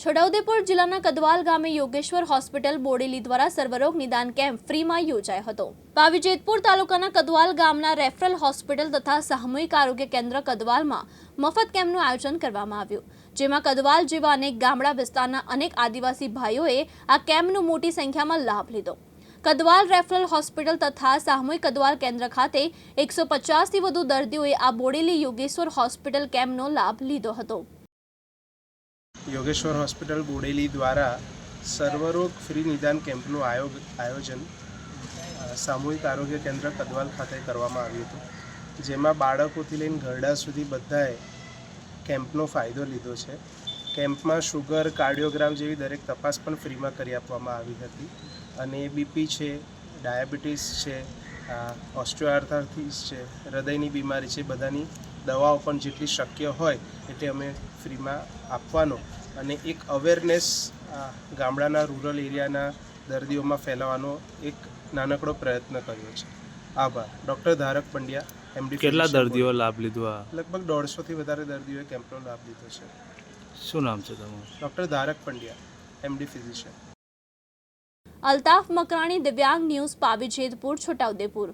છોટાઉદેપુર જિલ્લાના કદવાલ ગામે યોગેશ્વર હોસ્પિટલ બોડેલી દ્વારા સર્વરોગ નિદાન કેમ્પ ફ્રીમાં યોજાયો હતો। પાવીજેતપુર તાલુકાના કદવાલ ગામના રેફરલ હોસ્પિટલ તથા સામૂહિક આરોગ્ય કેન્દ્ર કદવાલમાં મફત કેમ્પનું આયોજન કરવામાં આવ્યું, જેમાં કદવાલ જેવા અનેક ગામડા વિસ્તારના અનેક આદિવાસી ભાઈઓએ આ કેમ્પનો મોટી સંખ્યામાં લાભ લીધો। કદવાલ રેફરલ હોસ્પિટલ તથા સામૂહિક કદવાલ કેન્દ્ર ખાતે 150થી વધુ દર્દીઓએ આ બોડેલી યોગેશ્વર હોસ્પિટલ કેમ્પનો લાભ લીધો હતો। યોગેશ્વર હોસ્પિટલ બોડેલી દ્વારા સર્વરોગ ફ્રી નિદાન કેમ્પનું આયોજન સામૂહિક આરોગ્ય કેન્દ્ર કદવાલ ખાતે કરવામાં આવ્યું હતું, જેમાં બાળકોથી લઈને ઘરડા સુધી બધાએ કેમ્પનો ફાયદો લીધો છે। કેમ્પમાં શુગર, કાર્ડિયોગ્રામ જેવી દરેક તપાસ પણ ફ્રીમાં કરી આપવામાં આવી હતી અને બીપી છે, ડાયાબિટીસ છે, ઓસ્ટિયોઆર્થરાઇટિસ છે, હૃદયની બીમારી છે, બધાની દવાઓ પણ જેટલી શક્ય હોય એટલે અમે ફ્રીમાં આપવાનો અને એક અવેરનેસ ગામડાના રૂરલ એરિયાના દર્દીઓમાં ફેલાવવાનો એક નાનકડો પ્રયત્ન કર્યો છે। આભાર। ડૉક્ટર ધારક પંડ્યા, એમડી। કેટલા દર્દીઓ લાભ લીધો? લગભગ 150થી વધારે દર્દીઓએ કેમ્પનો લાભ લીધો છે। શું નામ છે તમારું? ડૉક્ટર ધારક પંડ્યા, એમડી ફિઝિશિયન। અલ્તાફ મકરાણી, દિવ્યાંગ ન્યૂઝ, પાવીજેતપુર, છોટાઉદેપુર।